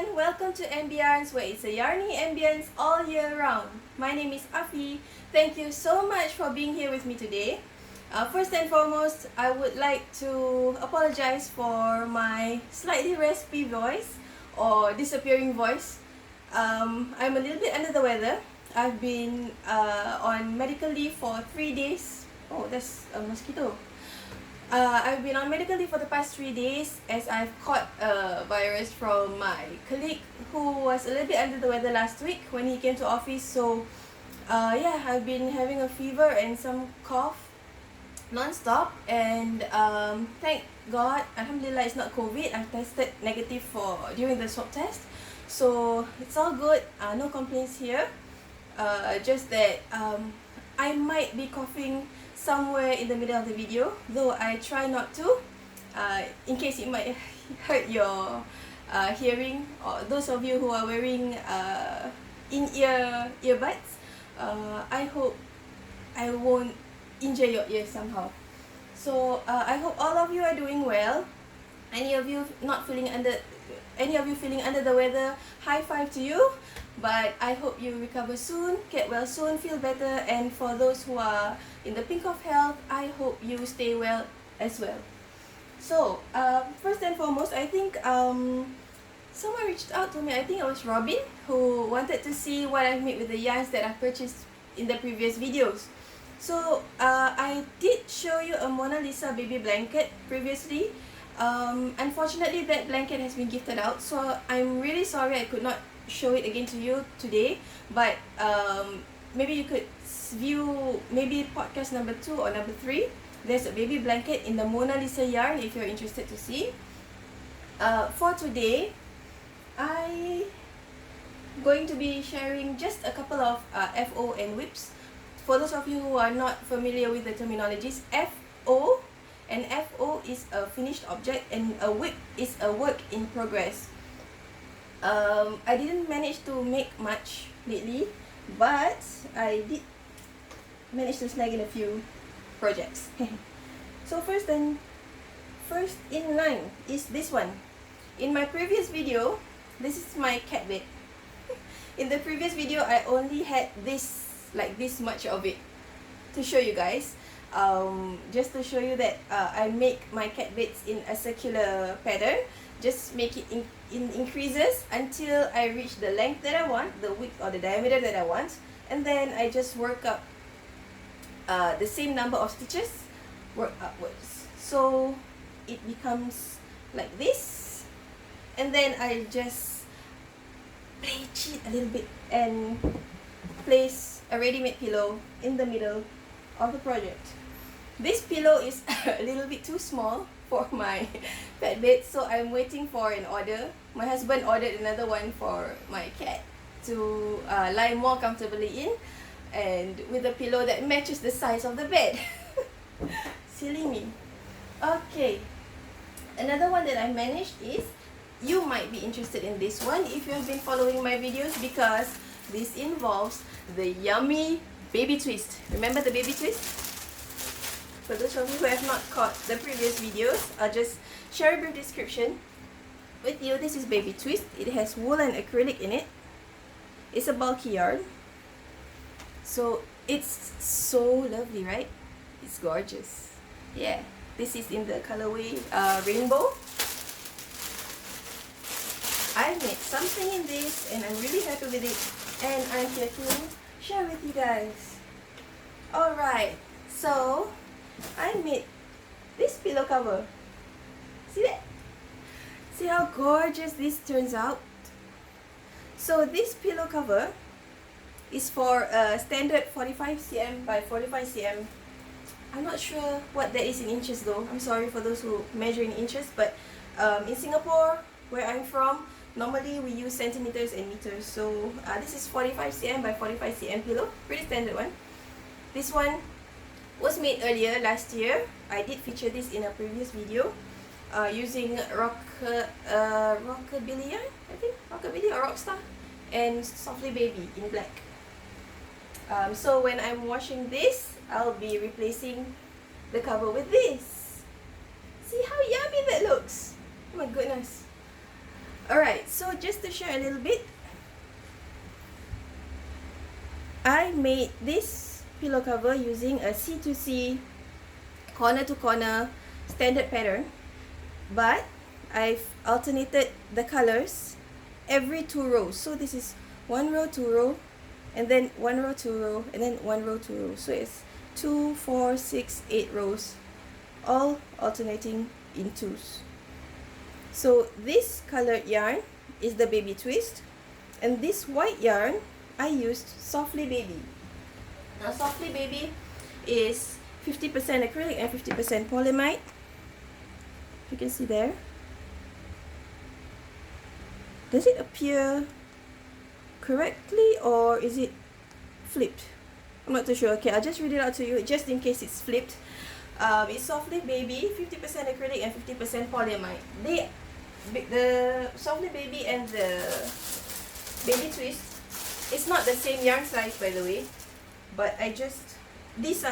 everyone, welcome to Ambiyarns, where it's a yarny ambience all year round. My name is Afie. Thank you so much for being here with me today. First and foremost, I would like to apologize for my slightly raspy voice or disappearing voice. I'm a little bit under the weather. I've been on medical leave for 3 days. Oh, that's a mosquito. I've been on medical leave for the past 3 days as I've caught a virus from my colleague who was a little bit under the weather last week when he came to office. So yeah, I've been having a fever and some cough non-stop, and thank God, alhamdulillah, it's not COVID. I've tested negative during the swab test, so it's all good. No complaints here. Just that I might be coughing somewhere in the middle of the video, though I try not to, in case it might hurt your hearing, or those of you who are wearing in-ear earbuds. I hope I won't injure your ears somehow. So I hope all of you are doing well. Any of you feeling under the weather, high five to you. But I hope you recover soon, get well soon, feel better, and for those who are in the pink of health, I hope you stay well as well. So first and foremost, I think someone reached out to me. I think it was Robin, who wanted to see what I've made with the yarns that I purchased in the previous videos. So I did show you a Mona Lisa baby blanket previously. Unfortunately, that blanket has been gifted out, so I'm really sorry I could not show it again to you today. But maybe you could view maybe podcast number 2 or number 3. There's a baby blanket in the Mona Lisa yarn if you're interested to see. For today, I'm going to be sharing just a couple of FO and WIPs. For those of you who are not familiar with the terminologies, FO and FO is a finished object and a WIP is a work in progress. I didn't manage to make much lately, but I did manage to snag in a few projects. So first in line is this one. In my previous video, this is my cat bed. In the previous video, I only had this, like this much of it, to show you guys. Just to show you that I make my cat beds in a circular pattern. Just make it in increases until I reach the length that I want, the width or the diameter that I want, and then I just work up the same number of stitches, work upwards, so it becomes like this. And then I just play cheat a little bit and place a ready-made pillow in the middle of the project. This pillow is a little bit too small for my pet bed, so I'm waiting for an order. My husband ordered another one for my cat to lie more comfortably in, and with a pillow that matches the size of the bed. Silly me. Okay, another one that I managed is, you might be interested in this one if you have been following my videos, because this involves the yummy baby twist. Remember the baby twist? For those of you who have not caught the previous videos, I'll just share a brief description with you. This is baby twist. It has wool and acrylic in it. It's a bulky yarn. So it's so lovely, right? It's gorgeous. Yeah, this is in the colorway rainbow. I made something in this and I'm really happy with it, and I'm here to share with you guys. Alright, so I made this pillow cover. See that? See how gorgeous this turns out? So this pillow cover is for a standard 45 cm by 45 cm. I'm not sure what that is in inches though. I'm sorry for those who measure in inches, but in Singapore, where I'm from, normally we use centimeters and meters. So this is 45 cm by 45 cm pillow, pretty standard one. This one was made earlier last year. I did feature this in a previous video using Rockabilly yarn, I think, Rockabilly or Rockstar, and Softly Baby in black. So when I'm washing this, I'll be replacing the cover with this. See how yummy that looks? Oh my goodness. Alright, so just to share a little bit, I made this pillow cover using a C2C corner to corner standard pattern, but I've alternated the colors every 2 rows. So this is 1 row, 2 row, and then 1 row, 2 row, and then 1 row, 2 row. So it's 2, 4, 6, 8 rows, all alternating in 2s. So this colored yarn is the baby twist, and this white yarn I used Softly Baby. Now Softly Baby is 50% acrylic and 50% polyamide. You can see there. Does it appear correctly or is it flipped? I'm not too sure. Okay, I'll just read it out to you just in case it's flipped. It's Softly Baby, 50% acrylic and 50% polyamide. The Softly Baby and the Baby Twist, it's not the same yarn size by the way, but this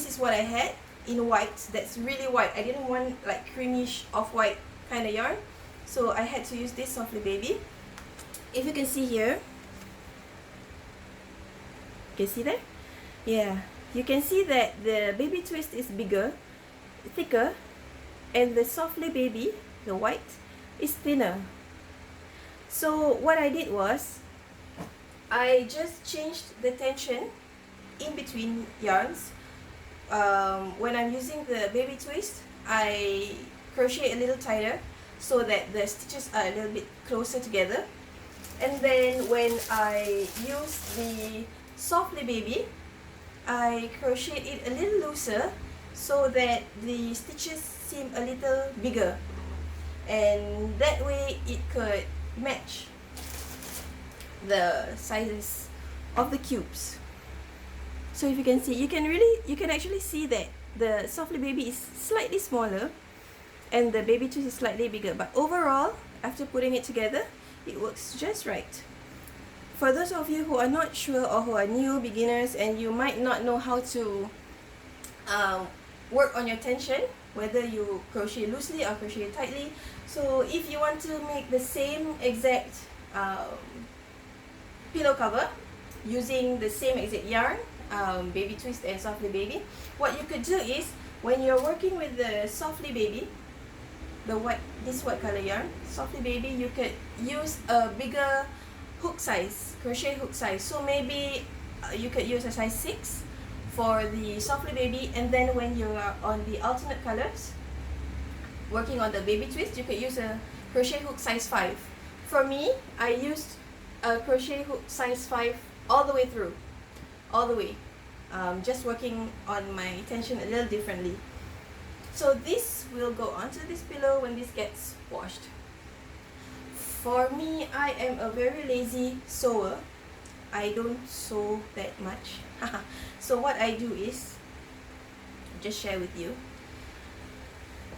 is what I had in white. That's really white. I didn't want like creamish off-white kind of yarn, so I had to use this Softly Baby. If you can see here, you can see that? Yeah, you can see that the Baby Twist is bigger, thicker, and the Softly Baby, the white, is thinner. So what I did was, I just changed the tension in between yarns. When I'm using the Baby Twist, I crochet a little tighter so that the stitches are a little bit closer together. And then when I use the Softly Baby, I crochet it a little looser so that the stitches seem a little bigger, and that way it could match the sizes of the cubes. So if you can see, you can actually see that the Softly Baby is slightly smaller and the Baby Twist is slightly bigger, but overall, after putting it together, it works just right. For those of you who are not sure or who are new beginners and you might not know how to work on your tension, whether you crochet loosely or crochet tightly, so if you want to make the same exact pillow cover using the same exact yarn, Baby Twist and Softly Baby, what you could do is, when you're working with the Softly Baby, this white color yarn, Softly Baby, you could use a bigger hook size, crochet hook size. So maybe you could use a size 6 for the Softly Baby, and then when you are on the alternate colors, working on the Baby Twist, you could use a crochet hook size 5. For me, I used a crochet hook size 5 all the way through, just working on my tension a little differently. So this will go onto this pillow when this gets washed. For me, I am a very lazy sewer. I don't sew that much. So what I do is, just share with you.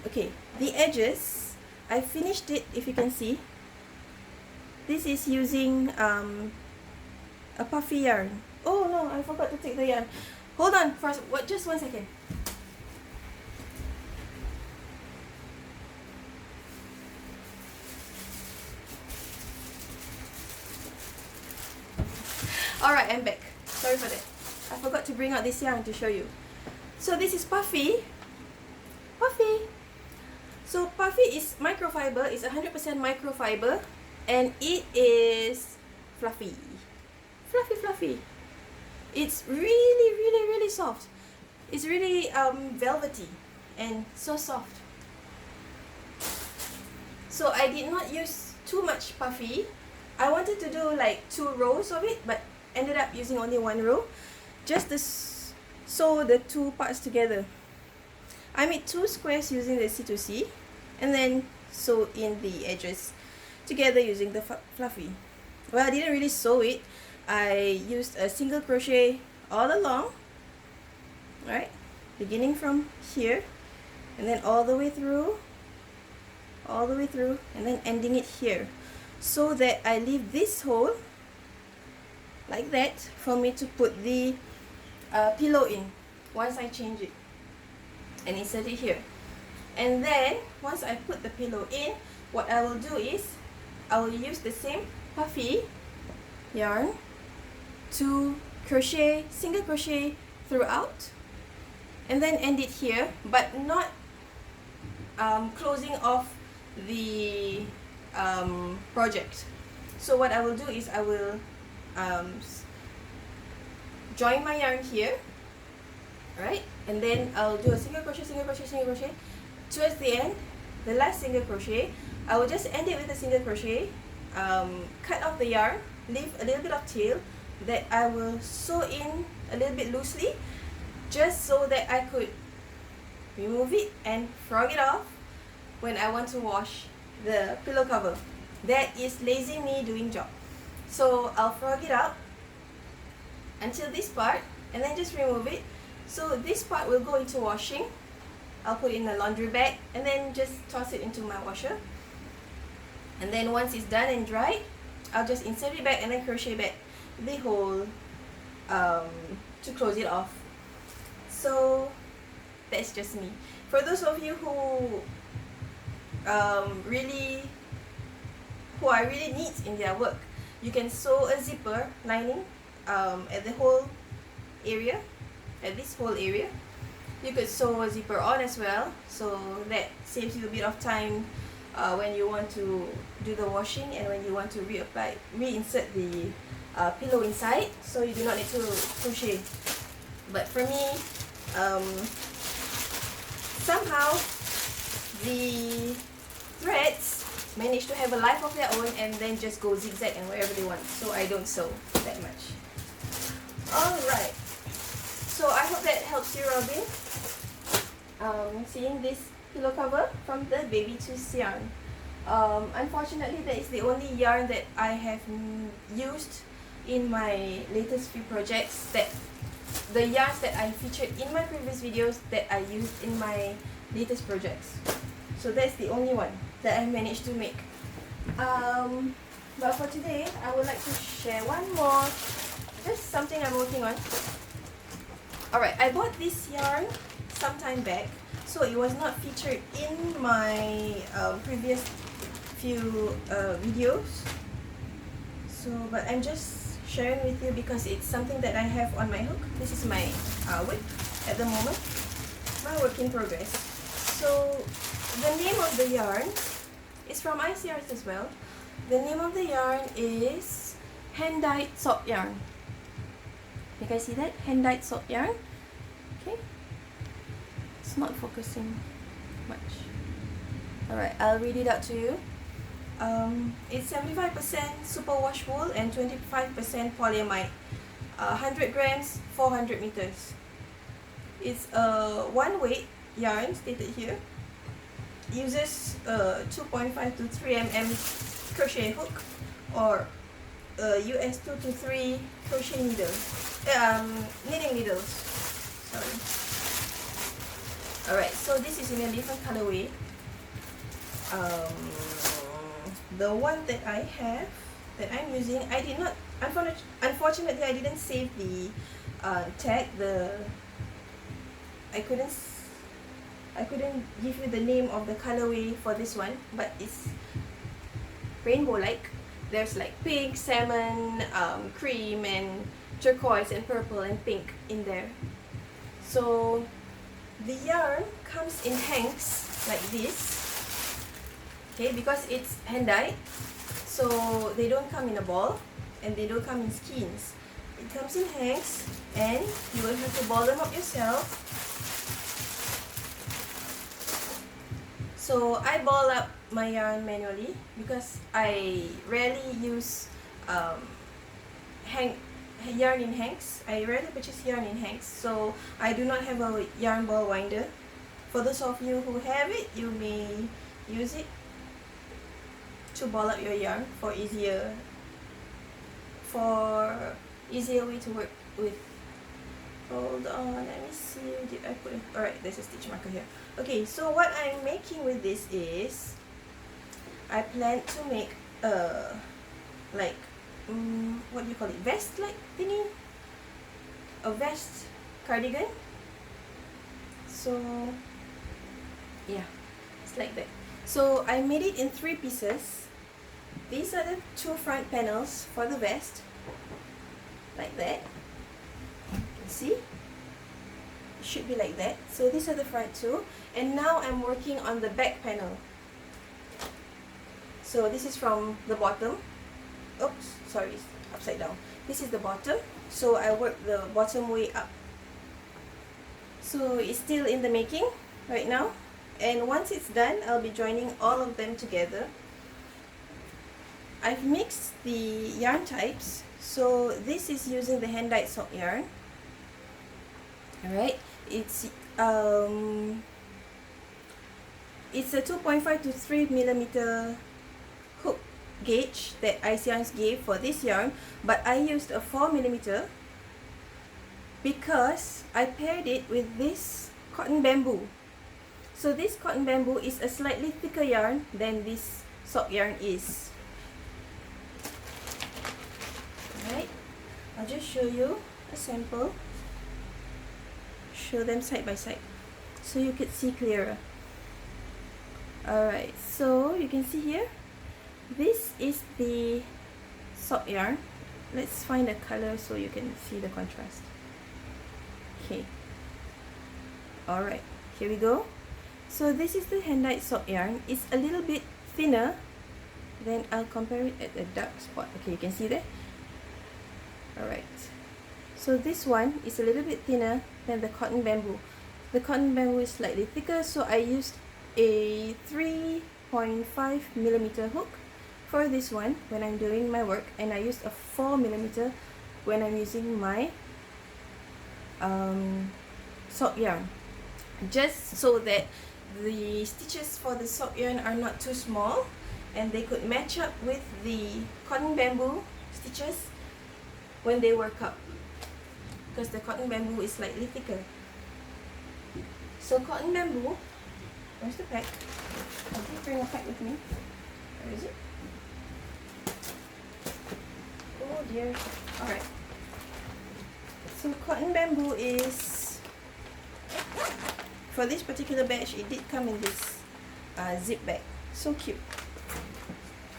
Okay, the edges, I finished it, if you can see. This is using a puffy yarn. Oh no, I forgot to take the yarn. Hold on, just 1 second. Alright, I'm back. Sorry for that. I forgot to bring out this yarn to show you. So this is Puffy. So Puffy is microfiber, it's 100% microfiber, and it is fluffy. Fluffy. It's really soft. It's really velvety and so soft. So I did not use too much Puffy. I wanted to do like 2 rows of it, but ended up using only 1 row, just to sew the 2 parts together. I made 2 squares using the C2C, and then sewed in the edges together using the fluffy. Well, I didn't really sew it. I used a single crochet all along, right, beginning from here, and then all the way through, and then ending it here, so that I leave this hole like that for me to put the pillow in once I change it and insert it here. And then once I put the pillow in, what I will do is I will use the same Puffy yarn to crochet, single crochet throughout, and then end it here, but not closing off the project. So what I will do is I will join my yarn here, right, and then I'll do a single crochet, single crochet, single crochet. Towards the end, the last single crochet, I will just end it with a single crochet, cut off the yarn, leave a little bit of tail that I will sew in a little bit loosely, just so that I could remove it and frog it off when I want to wash the pillow cover. That is lazy me doing job. So I'll frog it out until this part and then just remove it. So this part will go into washing. I'll put it in a laundry bag and then just toss it into my washer. And then once it's done and dried, I'll just insert it back and then crochet back the hole to close it off. So that's just me. For those of you who are really neat in their work, you can sew a zipper lining at the whole area, at this whole area. You could sew a zipper on as well, so that saves you a bit of time when you want to do the washing and when you want to reinsert the pillow inside, so you do not need to crochet. But for me, somehow the threads manage to have a life of their own and then just go zigzag and wherever they want, so I don't sew that much. Alright, so I hope that helps you, Robin, seeing this pillow cover from the Baby Twist yarn. Unfortunately, that is the only yarn that I have used in my latest few projects, that the yarns that I featured in my previous videos that I used in my latest projects. So that's the only one that I managed to make. But for today, I would like to share one more, just something I'm working on. Alright, I bought this yarn some time back, so it was not featured in my previous few videos. So, but I'm just sharing with you because it's something that I have on my hook. This is my whip at the moment, my work in progress. So the name of the yarn is from ICRs as well. The name of the yarn is hand-dyed salt yarn. You guys see that? Hand-dyed salt yarn. Okay, it's not focusing much. Alright, I'll read it out to you. It's 75% superwash wool and 25% polyamide. 100 grams, 400 meters. It's a one weight yarn stated here. Uses 2.5 to 3 mm crochet hook or US 2 to 3 crochet needles, knitting needles. Sorry. Alright, so this is in a different colorway. The one that I have, that I'm using, I did not, unfortunately I didn't save the tag, I couldn't give you the name of the colorway for this one, but it's rainbow-like. There's like pink, salmon, cream, and turquoise, and purple, and pink in there. So the yarn comes in hanks like this. Okay, because it's hand-dyed, so they don't come in a ball and they don't come in skeins. It comes in hanks and you will have to ball them up yourself. So I ball up my yarn manually because I rarely use yarn in hanks. I rarely purchase yarn in hanks, so I do not have a yarn ball winder. For those of you who have it, you may use it to ball up your yarn for easier way to work with. Hold on, let me see, did I put it? Alright, there's a stitch marker here. Okay, so what I'm making with this is, I plan to make like, what do you call it, vest like thingy? A vest cardigan. So, yeah, it's like that. So I made it in 3 pieces. these are the two front panels for the vest, like that. See? It should be like that. So these are the front two, and now I'm working on the back panel. So this is from the bottom. Oops, sorry, it's upside down. This is the bottom, so I work the bottom way up. So it's still in the making right now, and once it's done, I'll be joining all of them together. I've mixed the yarn types, so this is using the hand-dyed sock yarn. Alright, it's a 2.5 to 3 millimeter hook gauge that Ice Yarns gave for this yarn, but I used a 4 millimeter because I paired it with this cotton bamboo. So this cotton bamboo is a slightly thicker yarn than this sock yarn is. Alright, I'll just show you a sample. Show them side by side so you could see clearer. Alright, so you can see here, this is the sock yarn. Let's find a color so you can see the contrast. Okay, alright, here we go. So this is the hand-dyed sock yarn. It's a little bit thinner. Then I'll compare it at a dark spot. Okay, you can see there. Alright, so this one is a little bit thinner than the cotton bamboo. The cotton bamboo is slightly thicker, so I used a 3.5 millimeter hook for this one when I'm doing my work, and I used a 4 millimeter when I'm using my sock yarn, just so that the stitches for the sock yarn are not too small and they could match up with the cotton bamboo stitches when they work up, because the cotton bamboo is slightly thicker. So cotton bamboo, where's the pack? I didn't bring a pack with me. Where is it? Oh dear. Alright. So cotton bamboo is, for this particular batch, it did come in this zip bag. So cute.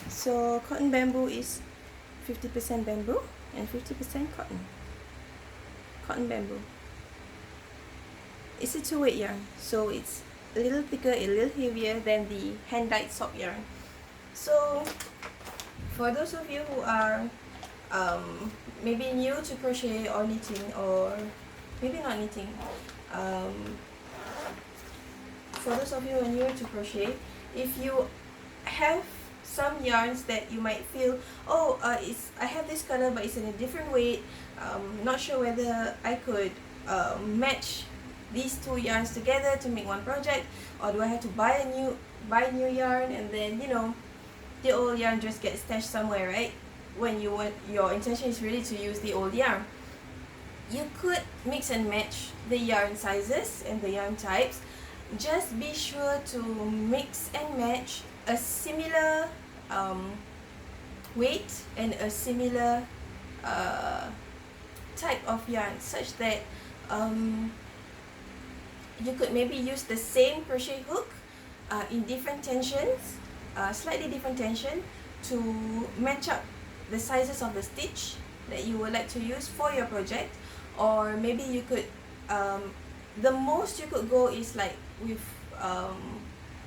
So cotton bamboo is 50% bamboo and 50% cotton. Cotton bamboo. It's a two-weight yarn, so it's a little thicker, a little heavier than the hand-dyed sock yarn. So for those of you who are maybe new to crochet or knitting, or maybe not knitting, for those of you who are new to crochet, if you have some yarns that you might feel, oh, I have this color but it's in a different weight, not sure whether I could match these two yarns together to make one project, or do I have to buy new yarn, and then, you know, the old yarn just gets stashed somewhere, right? When you want, your intention is really to use the old yarn. You could mix and match the yarn sizes and the yarn types. Just be sure to mix and match a similar weight and a similar type of yarn, such that you could maybe use the same crochet hook in different tensions, slightly different tension, to match up the sizes of the stitch that you would like to use for your project. Or maybe you could, the most you could go is like with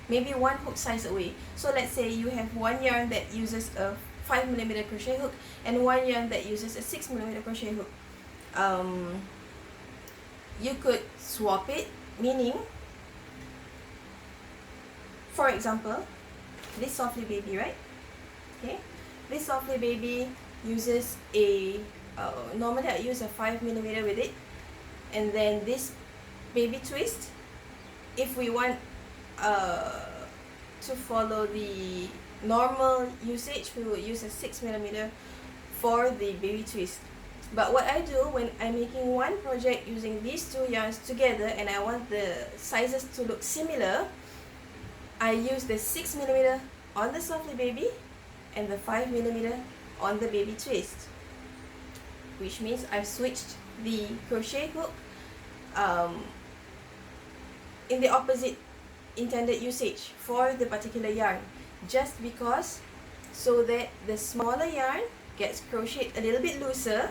maybe one hook size away. So let's say you have one yarn that uses a 5mm crochet hook and one yarn that uses a 6mm crochet hook. You could swap it, meaning, for example, this Softly Baby, right? Okay, this Softly Baby uses a normally I use a 5mm with it, and then this baby twist, if we want to follow the normal usage, we would use a 6mm for the baby twist. But what I do when I'm making one project using these two yarns together and I want the sizes to look similar, I use the 6mm on the Softly Baby and the 5mm on the baby twist, which means I've switched the crochet hook in the opposite intended usage for the particular yarn, just because so that the smaller yarn gets crocheted a little bit looser,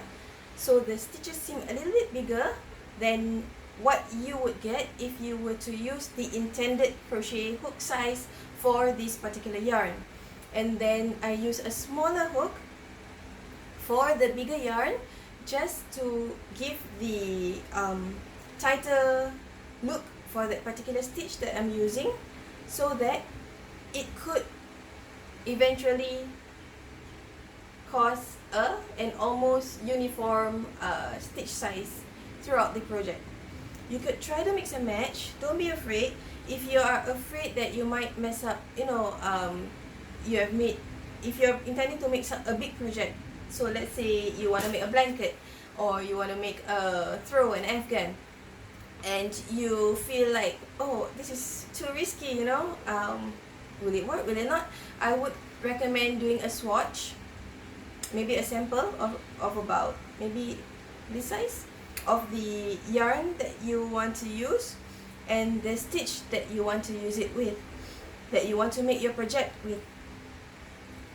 so the stitches seem a little bit bigger than what you would get if you were to use the intended crochet hook size for this particular yarn. And then I use a smaller hook for the bigger yarn, just to give the tighter look for that particular stitch that I'm using, so that it could eventually cause an almost uniform stitch size throughout the project. You could try to mix and match. Don't be afraid. If you are afraid that you might mess up, if you're intending to make a big project, so let's say you want to make a blanket, or you want to make a throw, an afghan, and you feel like, oh, this is too risky, will it work, will it not? I would recommend doing a swatch, maybe a sample of about maybe this size of the yarn that you want to use and the stitch that you want to use it with, that you want to make your project with.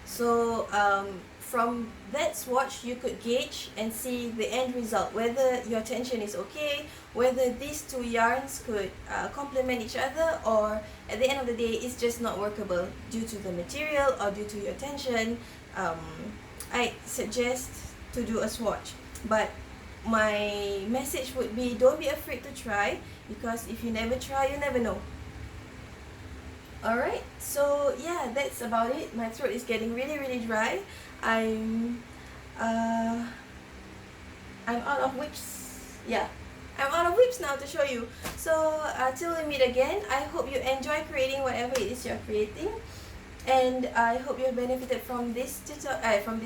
So from that swatch, you could gauge and see the end result, whether your tension is okay, whether these two yarns could complement each other, or at the end of the day it's just not workable due to the material or due to your tension. I suggest to do a swatch, but my message would be, don't be afraid to try, because if you never try, you never know. Alright, so yeah, that's about it. My throat is getting really dry. I'm out of whips. Yeah, I'm out of whips now to show you. So till we meet again, I hope you enjoy creating whatever it is you're creating, and I hope you benefited from this from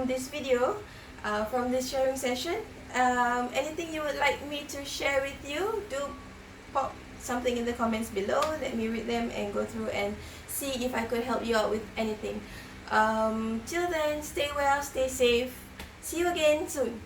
this video, from this sharing session. Anything you would like me to share with you, do pop something in the comments below. Let me read them and go through and see if I could help you out with anything. Till then, stay well, stay safe. See you again soon.